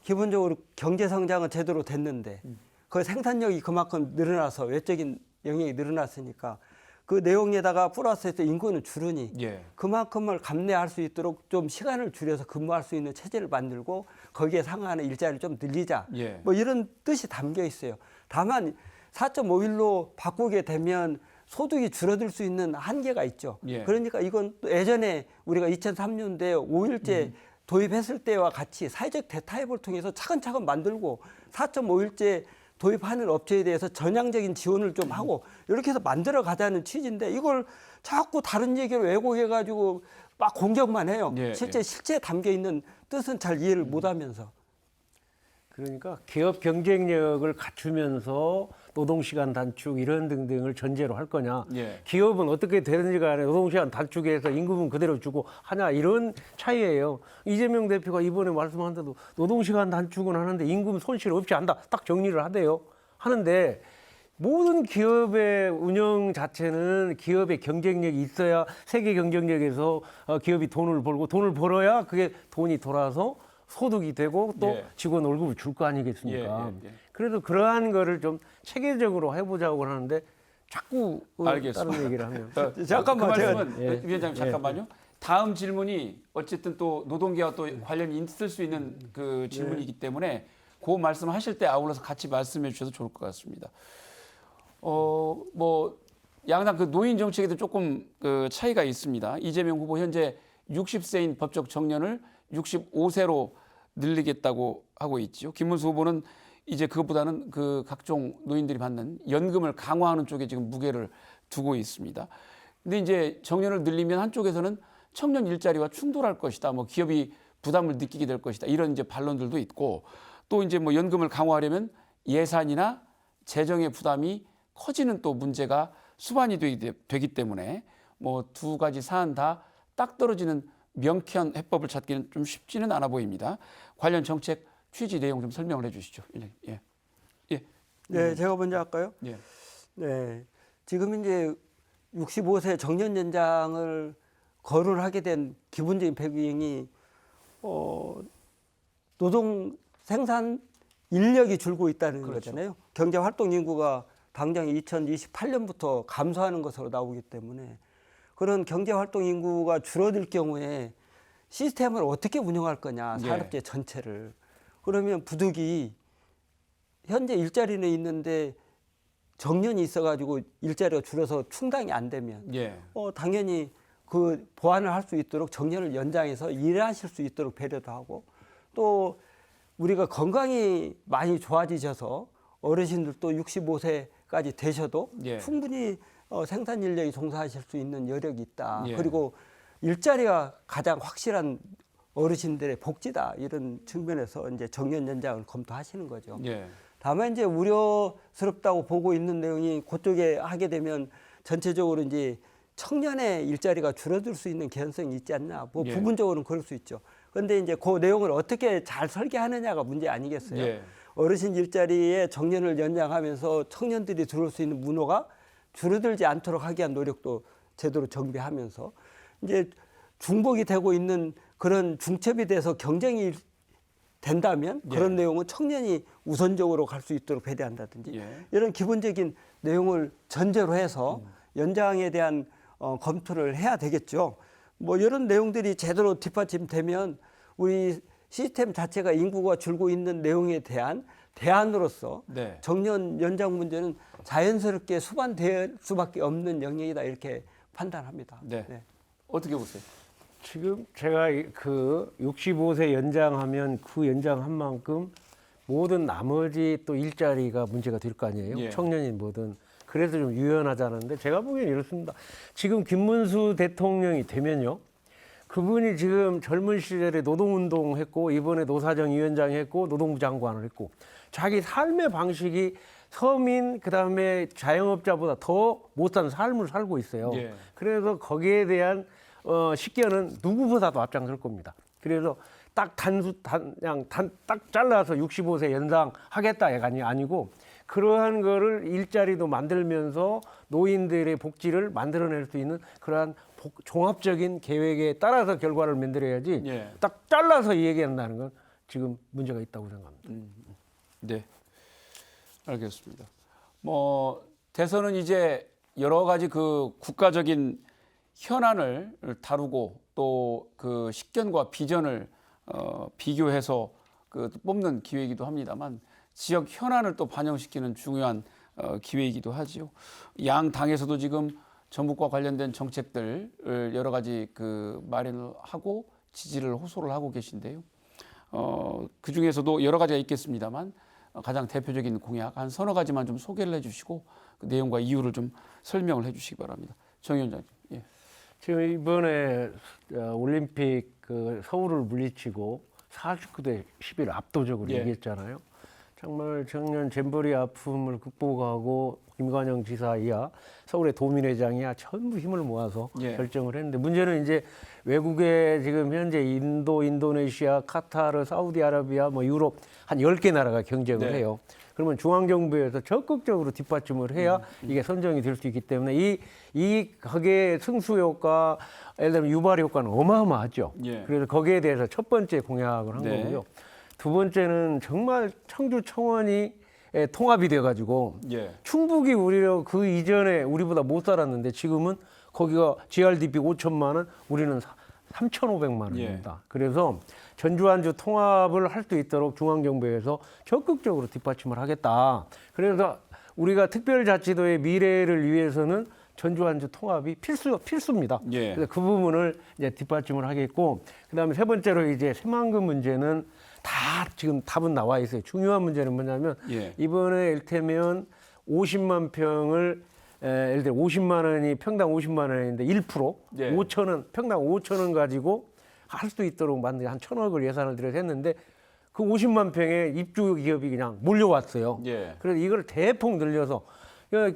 기본적으로 경제 성장은 제대로 됐는데 그 생산력이 그만큼 늘어나서 외적인 영역이 늘어났으니까 그 내용에다가 플러스해서 인구는 줄으니 예, 그만큼을 감내할 수 있도록 좀 시간을 줄여서 근무할 수 있는 체제를 만들고 거기에 상하는 일자리를 좀 늘리자. 예. 뭐 이런 뜻이 담겨 있어요. 다만 4.5일로 바꾸게 되면 소득이 줄어들 수 있는 한계가 있죠. 예. 그러니까 이건 또 예전에 우리가 2003년도에 5일제 도입했을 때와 같이 사회적 대타협을 통해서 차근차근 만들고 4.5일제 도입하는 업체에 대해서 전향적인 지원을 좀 하고 이렇게 해서 만들어 가자는 취지인데 이걸 자꾸 다른 얘기를 왜곡해가지고 막 공격만 해요. 예, 실제 담겨 있는 뜻은 잘 이해를 못하면서. 그러니까 기업 경쟁력을 갖추면서 노동시간 단축 이런 등등을 전제로 할 거냐. 예. 기업은 어떻게 되는지 간에 노동시간 단축해서 임금은 그대로 주고 하냐 이런 차이예요. 이재명 대표가 이번에 말씀한 대로 노동시간 단축은 하는데 임금 손실 없이 한다. 딱 정리를 하대요. 하는데 모든 기업의 운영 자체는 기업의 경쟁력이 있어야 세계 경쟁력에서 기업이 돈을 벌고 돈을 벌어야 그게 돈이 돌아서 소득이 되고 또 예. 직원 월급을 줄 거 아니겠습니까? 예. 그래서 그러한 거를 좀 체계적으로 해보자고 하는데 자꾸 알겠습니다. 다른 얘기를 하면 잠깐만, 그 제가- 말씀은 위원장님 잠깐만요. 다음 질문이 어쨌든 또 노동계와 또 관련이 있을 수 있는 그 질문이기 때문에 그 말씀하실 때 아울러서 같이 말씀해 주셔도 좋을 것 같습니다. 뭐 양당 그 노인 정책에도 조금 그 차이가 있습니다. 이재명 후보 현재 60세인 법적 정년을 65세로 늘리겠다고 하고 있죠. 김문수 후보는 이제 그것보다는 그 각종 노인들이 받는 연금을 강화하는 쪽에 지금 무게를 두고 있습니다. 근데 이제 정년을 늘리면 한쪽에서는 청년 일자리와 충돌할 것이다. 뭐 기업이 부담을 느끼게 될 것이다. 이런 이제 반론들도 있고 또 이제 뭐 연금을 강화하려면 예산이나 재정의 부담이 커지는 또 문제가 수반이 되기 때문에 뭐 두 가지 사안 다 딱 떨어지는 명쾌한 해법을 찾기는 좀 쉽지는 않아 보입니다. 관련 정책 취지 내용 좀 설명을 해주시죠. 예. 네, 제가 먼저 할까요? 예. 네, 지금 이제 65세 정년 연장을 거론하게 된 기본적인 배경이 노동 생산 인력이 줄고 있다는 그렇죠. 거잖아요. 경제 활동 인구가 당장 2028년부터 감소하는 것으로 나오기 때문에 그런 경제 활동 인구가 줄어들 경우에 시스템을 어떻게 운영할 거냐, 산업재 전체를. 그러면 부득이 현재 일자리는 있는데 정년이 있어가지고 일자리가 줄어서 충당이 안 되면 당연히 그 보완을 할 수 있도록 정년을 연장해서 일하실 수 있도록 배려도 하고 또 우리가 건강이 많이 좋아지셔서 어르신들도 65세까지 되셔도 충분히 생산 인력이 종사하실 수 있는 여력이 있다. 그리고 일자리가 가장 확실한 어르신들의 복지다. 이런 측면에서 이제 정년 연장을 검토하시는 거죠. 다만 이제 우려스럽다고 보고 있는 내용이 그쪽에 하게 되면 전체적으로 이제 청년의 일자리가 줄어들 수 있는 개연성이 있지 않나. 뭐 부분적으로는 그럴 수 있죠. 그런데 이제 그 내용을 어떻게 잘 설계하느냐가 문제 아니겠어요. 어르신 일자리에 정년을 연장하면서 청년들이 들어올 수 있는 문호가 줄어들지 않도록 하기 위한 노력도 제대로 정비하면서 이제 중복이 되고 있는 그런 중첩이 돼서 경쟁이 된다면 그런 내용은 청년이 우선적으로 갈 수 있도록 배려한다든지 이런 기본적인 내용을 전제로 해서 연장에 대한 검토를 해야 되겠죠. 뭐 이런 내용들이 제대로 뒷받침되면 우리 시스템 자체가 인구가 줄고 있는 내용에 대한 대안으로서 정년 연장 문제는 자연스럽게 수반될 수밖에 없는 영역이다 이렇게 판단합니다. 어떻게 보세요? 지금 제가 그 65세 연장하면 그 연장한 만큼 모든 나머지 또 일자리가 문제가 될 거 아니에요. 청년인 뭐든. 그래서 좀 유연하자는데 제가 보기엔 이렇습니다. 지금 김문수 대통령이 되면요. 그분이 지금 젊은 시절에 노동운동 했고 이번에 노사정위원장 했고 노동부 장관을 했고 자기 삶의 방식이 서민 그다음에 자영업자보다 더 못 사는 삶을 살고 있어요. 그래서 거기에 대한 식견은 누구보다도 앞장설 겁니다. 그래서 딱 딱 잘라서 65세 연장하겠다가 아니고 그러한 거를 일자리도 만들면서 노인들의 복지를 만들어낼 수 있는 그러한 종합적인 계획에 따라서 결과를 만들어야지 딱 잘라서 얘기한다는 건 지금 문제가 있다고 생각합니다. 네, 알겠습니다. 뭐 대선은 이제 여러 가지 그 국가적인 현안을 다루고 또 그 식견과 비전을 비교해서 그 뽑는 기회이기도 합니다만 지역 현안을 또 반영시키는 중요한 기회이기도 하지요. 양 당에서도 지금 전북과 관련된 정책들을 여러 가지 그 마련을 하고 지지를 호소를 하고 계신데요. 그 중에서도 여러 가지가 있겠습니다만 가장 대표적인 공약 한 서너 가지만 좀 소개를 해주시고 그 내용과 이유를 좀 설명을 해주시기 바랍니다. 정 위원장님. 예. 지금 이번에 올림픽 그 서울을 물리치고 49대 11 압도적으로 예. 이겼잖아요. 정말 작년 잼버리 아픔을 극복하고 김관영 지사이야 서울의 도민회장이야 전부 힘을 모아서 예. 결정을 했는데 문제는 이제 외국에 지금 현재 인도, 인도네시아, 카타르, 사우디아라비아, 뭐 유럽 한 10개 나라가 경쟁을 네. 해요. 그러면 중앙정부에서 적극적으로 뒷받침을 해야 이게 선정이 될 수 있기 때문에 이 거기에 승수 효과, 예를 들면 유발 효과는 어마어마하죠. 예. 그래서 거기에 대해서 첫 번째 공약을 한 네. 거고요. 두 번째는 정말 청주 청원이 통합이 돼가지고 예. 충북이 우리가 그 이전에 우리보다 못 살았는데 지금은 거기가 GRDP 5천만 원, 우리는 3,500만 원입니다. 그래서 전주 안주 통합을 할 수 있도록 중앙정부에서 적극적으로 뒷받침을 하겠다. 그래서 우리가 특별자치도의 미래를 위해서는 전주 안주 통합이 필수입니다. 예. 그래서 그 부분을 이제 뒷받침을 하겠고, 그다음에 세 번째로 이제 새만금 문제는 다 지금 답은 나와 있어요. 중요한 문제는 뭐냐면 예. 이번에 이를테면 50만 평을 예를 들어 50만 원이 평당 50만 원인데 1% 예. 5천 원 평당 5천 원 가지고 할 수 있도록 만든 한 1,000억을 예산을 들여서 했는데 그 50만 평에 입주 기업이 그냥 몰려왔어요. 예. 그래서 이걸 대폭 늘려서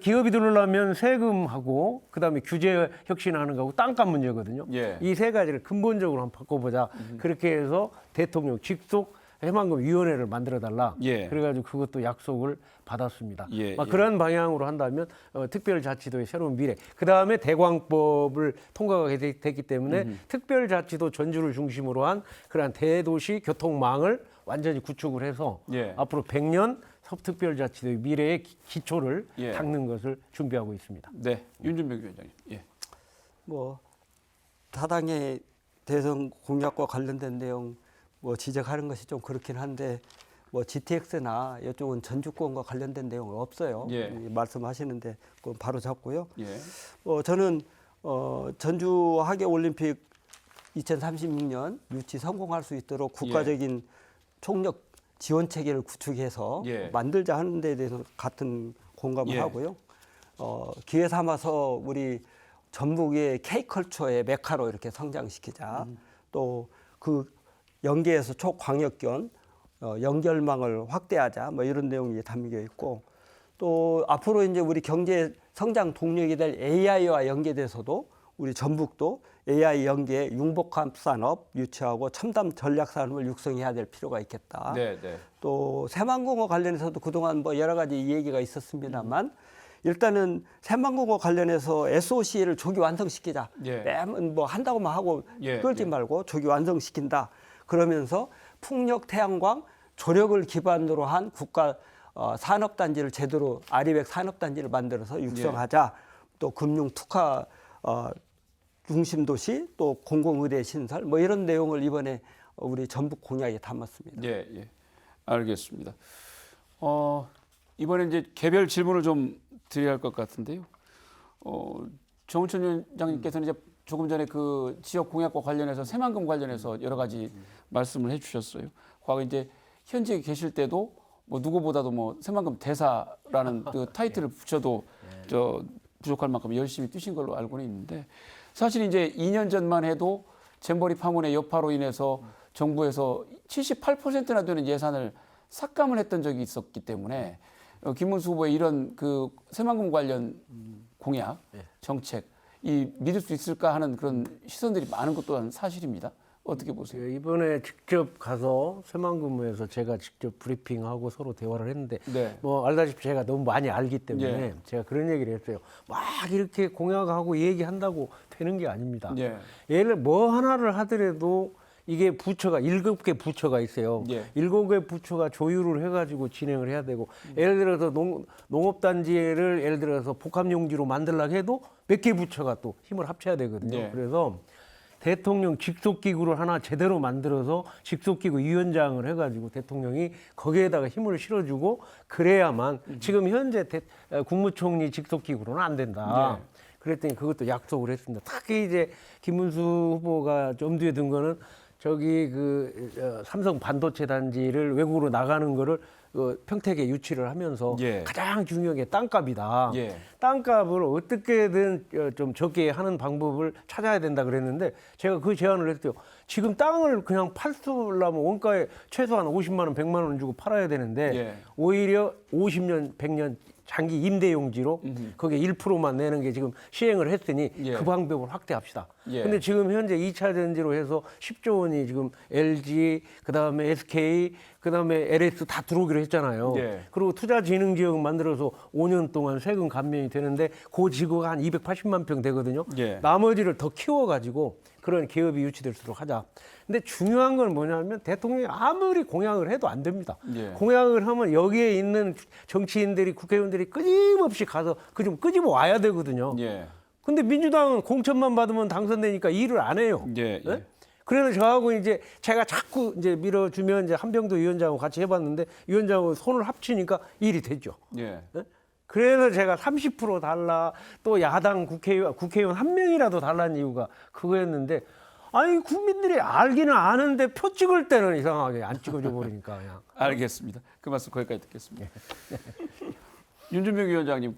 기업이 들어오려면 세금하고 그다음에 규제 혁신하는 거하고 땅값 문제거든요. 예. 이 세 가지를 근본적으로 한번 바꿔보자. 그렇게 해서 대통령 직속 해만금 위원회를 만들어 달라. 예. 그래가지고 그것도 약속을 받았습니다. 예, 예. 그런 방향으로 한다면 특별자치도의 새로운 미래. 그 다음에 대광법을 통과가 됐기 때문에 특별자치도 전주를 중심으로 한 그러한 대도시 교통망을 완전히 구축을 해서 예. 앞으로 100년 서특별자치도의 미래의 기초를 예. 닦는 것을 준비하고 있습니다. 네. 윤준병 위원장님. 예. 뭐 타당의 대선 공약과 관련된 내용 뭐 지적하는 것이 좀 그렇긴 한데 뭐 GTX나 이쪽은 전주권과 관련된 내용은 없어요. 예. 말씀하시는데 그건 바로 잡고요. 예. 저는 전주 하계 올림픽 2036년 유치 성공할 수 있도록 국가적인 총력 지원 체계를 구축해서 예. 만들자 하는 데 대해서 같은 공감을 예. 하고요. 기회 삼아서 우리 전북의 K컬처의 메카로 이렇게 성장시키자. 또 그 연계해서 초광역권 연결망을 확대하자. 뭐 이런 내용이 담겨 있고 또 앞으로 이제 우리 경제 성장 동력이 될 AI와 연계돼서도 우리 전북도 AI 연계 융복합 산업 유치하고 첨단 전략 산업을 육성해야 될 필요가 있겠다. 네, 네. 또 새만금과 관련해서도 그동안 뭐 여러 가지 얘기가 있었습니다만 일단은 새만금과 관련해서 SOC를 조기 완성시키자. 예. 매번 뭐 한다고만 하고 예, 끌지 예. 말고 조기 완성시킨다. 그러면서 풍력, 태양광, 조력을 기반으로 한 국가 산업단지를 제대로 아리백 산업단지를 만들어서 육성하자. 또 금융 특화 중심 도시, 또 공공의대 신설 뭐 이런 내용을 이번에 우리 전북 공약에 담았습니다. 예, 예. 알겠습니다. 이번에 이제 개별 질문을 좀 드려야 할 것 같은데요. 정우천 위원장님께서는 이제 조금 전에 그 지역 공약과 관련해서 새만금 관련해서 여러 가지 말씀을 해주셨어요. 과거 이제 현직에 계실 때도 뭐 누구보다도 뭐 새만금 대사라는 그 타이틀을 붙여도 저 부족할 만큼 열심히 뛰신 걸로 알고는 있는데 사실 이제 2년 전만 해도 잼버리 파문의 여파로 인해서 정부에서 78%나 되는 예산을 삭감을 했던 적이 있었기 때문에 김문수 후보의 이런 그 새만금 관련 공약, 정책 이 믿을 수 있을까 하는 그런 시선들이 많은 것 또한 사실입니다. 어떻게 보세요? 이번에 직접 가서 새만금에서 제가 직접 브리핑하고 서로 대화를 했는데 네. 뭐 알다시피 제가 너무 많이 알기 때문에 예. 제가 그런 얘기를 했어요. 막 이렇게 공약하고 얘기한다고 되는 게 아닙니다. 예. 예를 뭐 하나를 하더라도 이게 부처가 7개 부처가 있어요. 예. 7개 부처가 조율을 해가지고 진행을 해야 되고 예를 들어서 농업단지를 예를 들어서 복합용지로 만들려고 해도 몇 개 부처가 또 힘을 합쳐야 되거든요. 예. 그래서 대통령 직속기구를 하나 제대로 만들어서 직속기구 위원장을 해가지고 대통령이 거기에다가 힘을 실어주고 그래야만 지금 현재 국무총리 직속기구로는 안 된다. 그랬더니 그것도 약속을 했습니다. 특히 이제 김문수 후보가 염두에 둔 거는 저기 삼성 반도체 단지를 외국으로 나가는 거를 평택에 유치를 하면서 예. 가장 중요한 게 땅값이다. 예. 땅값을 어떻게든 좀 적게 하는 방법을 찾아야 된다 그랬는데 제가 그 제안을 했어요. 지금 땅을 그냥 팔수려면 원가에 최소한 50만 원, 100만 원 주고 팔아야 되는데 예. 오히려 50년, 100년 장기 임대용지로 거기에 1%만 내는 게 지금 시행을 했으니 예. 그 방법을 확대합시다. 예. 근데 지금 현재 2차 전지로 해서 10조 원이 지금 LG, 그다음에 SK, 그다음에 LS 다 들어오기로 했잖아요. 예. 그리고 투자진흥지역 만들어서 5년 동안 세금 감면이 되는데 그 지구가 한 280만 평 되거든요. 예. 나머지를 더 키워가지고 그런 기업이 유치될 수 있도록 하자. 근데 중요한 건 뭐냐면 대통령이 아무리 공약을 해도 안 됩니다. 예. 공약을 하면 여기에 있는 정치인들이 국회의원들이 끊임없이 가서 그 좀 끄집어 와야 되거든요. 예. 근데 민주당은 공천만 받으면 당선되니까 일을 안 해요. 예. 예. 네? 그래서 저하고 이제 제가 자꾸 이제 밀어주면 이제 한병도 위원장하고 같이 해봤는데 위원장하고 손을 합치니까 일이 되죠. 예. 네? 그래서 제가 30% 달라 또 야당 국회의원 한 명이라도 달라는 이유가 그거였는데 아니 국민들이 알기는 아는데 표 찍을 때는 이상하게 안 찍어줘 버리니까 그냥. 알겠습니다. 그 말씀 거기까지 듣겠습니다. 윤준병 위원장님,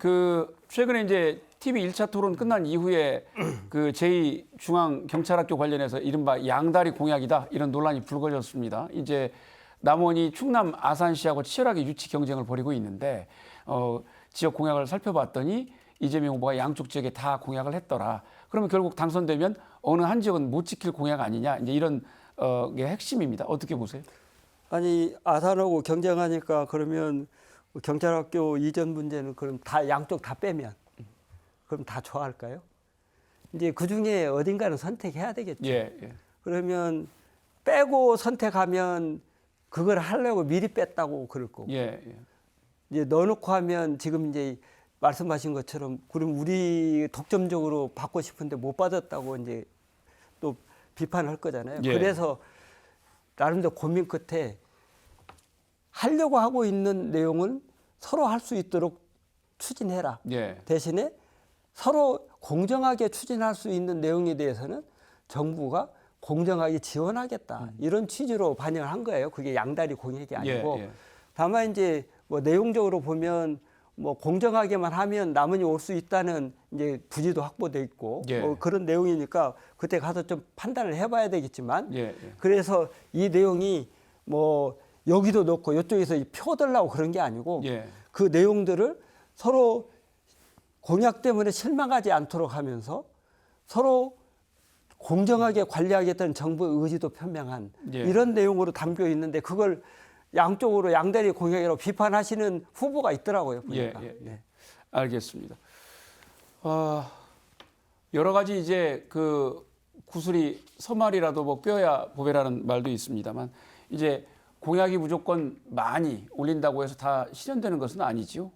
최근에 이제 TV 1차 토론 끝난 이후에 그 제2중앙경찰학교 관련해서 이른바 양다리 공약이다 이런 논란이 불거졌습니다. 이제 남원이 충남 아산시하고 치열하게 유치 경쟁을 벌이고 있는데 지역 공약을 살펴봤더니 이재명 후보가 양쪽 지역에 다 공약을 했더라. 그러면 결국 당선되면 어느 한 지역은 못 지킬 공약 아니냐 이제 이런 게 핵심입니다. 어떻게 보세요? 아니 아산하고 경쟁하니까 그러면 경찰학교 이전 문제는 그럼 다 양쪽 다 빼면 그럼 다 좋아할까요? 이제 그 중에 어딘가는 선택해야 되겠죠. 예, 예. 그러면 빼고 선택하면 그걸 하려고 미리 뺐다고 그럴 거고. 예, 예. 이제 넣어놓고 하면 지금 이제 말씀하신 것처럼 그럼 우리 독점적으로 받고 싶은데 못 받았다고 이제 또 비판할 거잖아요. 예. 그래서 나름대로 고민 끝에 하려고 하고 있는 내용은 서로 할 수 있도록 추진해라. 예. 대신에 서로 공정하게 추진할 수 있는 내용에 대해서는 정부가 공정하게 지원하겠다. 이런 취지로 반영을 한 거예요. 그게 양다리 공약이 아니고. 예, 예. 다만 이제 뭐 내용적으로 보면 뭐 공정하게만 하면 남은이 올 수 있다는 이제 부지도 확보돼 있고 예. 뭐 그런 내용이니까 그때 가서 좀 판단을 해봐야 되겠지만 예, 예. 그래서 이 내용이 뭐 여기도 넣고 이쪽에서 표 달라고 그런 게 아니고 예. 그 내용들을 서로 공약 때문에 실망하지 않도록 하면서 서로 공정하게 관리하겠다는 정부의 의지도 표명한 예. 이런 내용으로 담겨 있는데 그걸 양쪽으로 양다리 공약이라고 비판하시는 후보가 있더라고요. 보니까. 예, 예. 네. 알겠습니다. 여러 가지 이제 구슬이 서말이라도 뭐 뼈야 보배라는 말도 있습니다만 이제 공약이 무조건 많이 올린다고 해서 다 실현되는 것은 아니지요.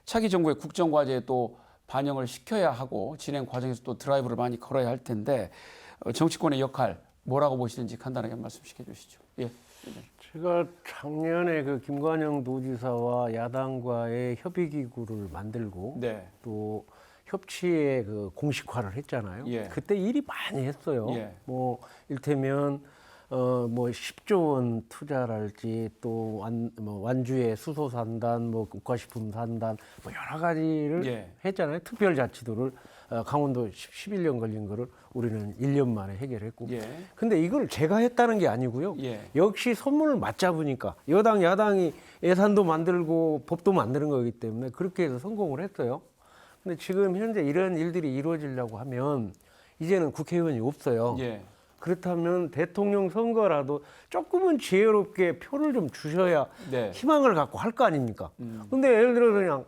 차기 정부의 국정과제에 또 반영을 시켜야 하고 진행 과정에서 또 드라이브를 많이 걸어야 할 텐데 정치권의 역할 뭐라고 보시는지 간단하게 말씀시켜 주시죠. 예. 제가 작년에 김관영 도지사와 야당과의 협의기구를 만들고 네. 또 협치의 공식화를 했잖아요. 예. 그때 일이 많이 했어요. 예. 뭐 일테면 뭐 10조 원 투자랄지 또 완주의 수소 산단, 뭐 국가식품 산단, 뭐 여러 가지를 예. 했잖아요. 특별자치도를 강원도 11년 걸린 거를 우리는 1년 만에 해결했고. 예. 근데 이걸 제가 했다는 게 아니고요. 예. 역시 선물을 맞잡으니까 여당 야당이 예산도 만들고 법도 만드는 거기 때문에 그렇게 해서 성공을 했어요. 근데 지금 현재 이런 일들이 이루어지려고 하면 이제는 국회의원이 없어요. 예. 그렇다면 대통령 선거라도 조금은 지혜롭게 표를 좀 주셔야 네. 희망을 갖고 할 거 아닙니까? 근데 예를 들어서 그냥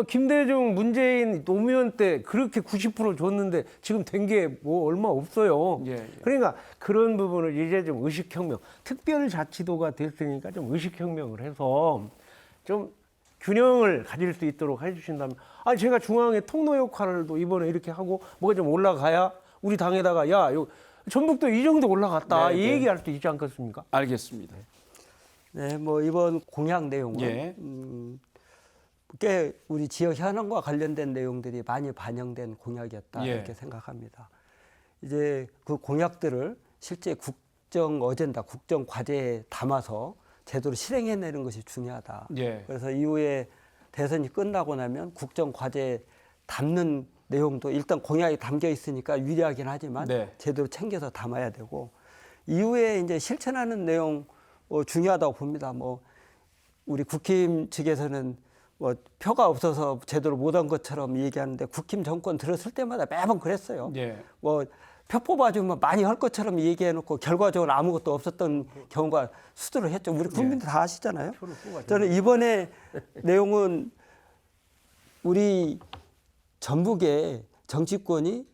김대중, 문재인, 노무현 때 그렇게 90% 줬는데 지금 된 게 뭐 얼마 없어요. 예, 예. 그러니까 그런 부분을 이제 좀 의식혁명, 특별자치도가 됐으니까 좀 의식혁명을 해서 좀 균형을 가질 수 있도록 해주신다면, 아니 제가 중앙의 통로 역할도 이번에 이렇게 하고 뭐가 좀 올라가야 우리 당에다가 야, 전북도 이 정도 올라갔다 네, 이 네. 얘기할 수 있지 않겠습니까? 알겠습니다. 네, 뭐 이번 공약 내용은 예. 꽤 우리 지역 현안과 관련된 내용들이 많이 반영된 공약이었다 예. 이렇게 생각합니다. 이제 그 공약들을 실제 국정 어젠다, 국정 과제에 담아서 제대로 실행해내는 것이 중요하다. 예. 그래서 이후에 대선이 끝나고 나면 국정 과제에 담는 내용도 일단 공약이 담겨 있으니까 유리하긴 하지만 네. 제대로 챙겨서 담아야 되고 이후에 이제 실천하는 내용 중요하다고 봅니다. 뭐 우리 국힘 측에서는 뭐 표가 없어서 제대로 못한 것처럼 얘기하는데 국힘 정권 들었을 때마다 매번 그랬어요. 예. 뭐 표 뽑아주면 많이 할 것처럼 얘기해놓고 결과적으로 아무것도 없었던 경우가 수두를 했죠. 우리 국민들 다 아시잖아요. 저는 이번에 내용은 우리 전북의 정치권이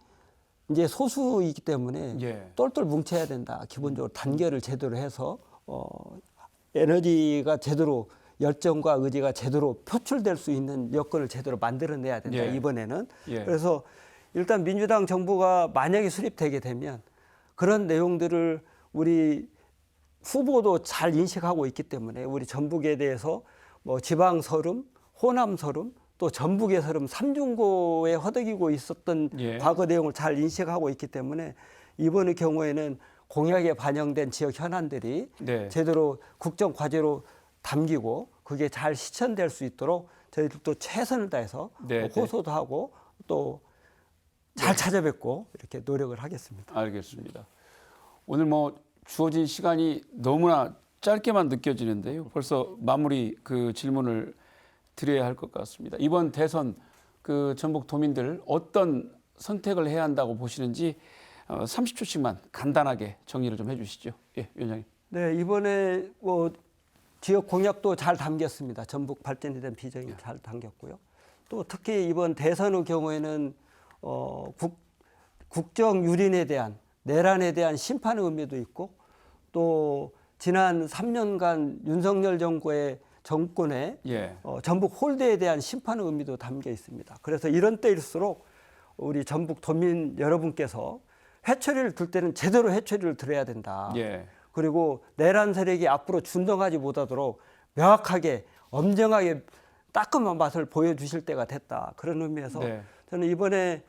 이제 소수이기 때문에 예. 똘똘 뭉쳐야 된다. 기본적으로 단결을 제대로 해서 에너지가 제대로 열정과 의지가 제대로 표출될 수 있는 여건을 제대로 만들어내야 된다. 예. 이번에는. 예. 그래서 일단 민주당 정부가 만약에 수립되게 되면 그런 내용들을 우리 후보도 잘 인식하고 있기 때문에 우리 전북에 대해서 뭐 지방 서름, 호남 서름, 또 전북의 서름 삼중고에 허덕이고 있었던 예. 과거 내용을 잘 인식하고 있기 때문에 이번의 경우에는 공약에 반영된 지역 현안들이 네. 제대로 국정 과제로 담기고 그게 잘 실천될 수 있도록 저희들도 최선을 다해서 네, 호소도 하고 또 잘 찾아뵙고 이렇게 노력을 하겠습니다. 알겠습니다. 오늘 뭐 주어진 시간이 너무나 짧게만 느껴지는데요. 벌써 마무리 그 질문을 드려야 할 것 같습니다. 이번 대선 그 전북 도민들 어떤 선택을 해야 한다고 보시는지 30초씩만 간단하게 정리를 좀 해주시죠. 예, 위원장님. 네, 이번에 뭐 지역 공약도 잘 담겼습니다. 전북 발전에 대한 비전이 잘 담겼고요. 또 특히 이번 대선의 경우에는 국정 유린에 대한 내란에 대한 심판의 의미도 있고 또 지난 3년간 윤석열 정권의 예. 전북 홀대에 대한 심판의 의미도 담겨 있습니다. 그래서 이런 때일수록 우리 전북 도민 여러분께서 회초리를 들 때는 제대로 회초리를 들어야 된다. 예. 그리고 내란 세력이 앞으로 준동하지 못하도록 명확하게 엄정하게 따끔한 맛을 보여주실 때가 됐다. 그런 의미에서 네. 저는 이번에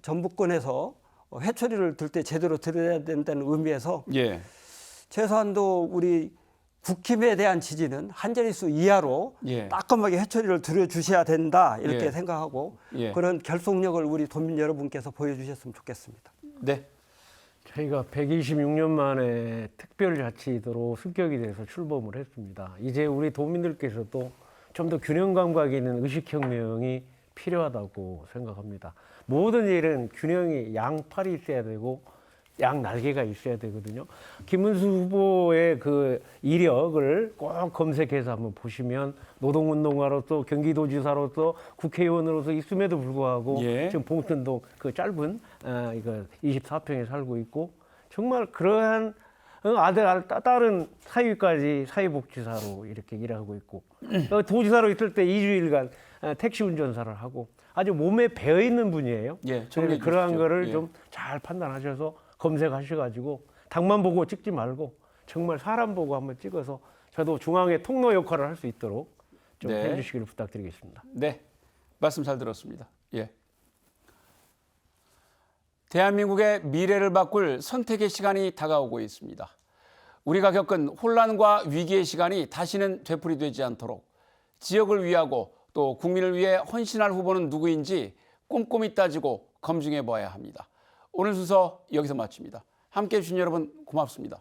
전북권에서 회초리를 들 때 제대로 들어야 된다는 의미에서 예. 최소한도 우리 국힘에 대한 지지는 한 자릿수 이하로 예. 따끔하게 회초리를 들어주셔야 된다 이렇게 예. 생각하고 예. 그런 결속력을 우리 도민 여러분께서 보여주셨으면 좋겠습니다. 네. 저희가 126년 만에 특별자치도로 승격이 돼서 출범을 했습니다. 이제 우리 도민들께서도 좀 더 균형 감각이 있는 의식혁명이 필요하다고 생각합니다. 모든 일은 균형이 양팔이 있어야 되고 양 날개가 있어야 되거든요. 김문수 후보의 그 이력을 꼭 검색해서 한번 보시면 노동운동가로서 경기도지사로서 국회의원으로서 있음에도 불구하고 예. 지금 봉천동 그 짧은 이거 24평에 살고 있고 정말 그러한 딸은 사위까지 사회복지사로 이렇게 일하고 있고 도지사로 있을 때 2주일간 택시 운전사를 하고 아주 몸에 배어 있는 분이에요. 예, 정리해 그래서 그러한 주십시오. 거를 예. 좀 잘 판단하셔서 검색하셔가지고 당만 보고 찍지 말고 정말 사람 보고 한번 찍어서 저도 중앙의 통로 역할을 할 수 있도록 좀 네. 해주시기를 부탁드리겠습니다. 네. 말씀 잘 들었습니다. 예. 대한민국의 미래를 바꿀 선택의 시간이 다가오고 있습니다. 우리가 겪은 혼란과 위기의 시간이 다시는 되풀이되지 않도록 지역을 위하고 또 국민을 위해 헌신할 후보는 누구인지 꼼꼼히 따지고 검증해 봐야 합니다. 오늘 순서 여기서 마칩니다. 함께해 주신 여러분 고맙습니다.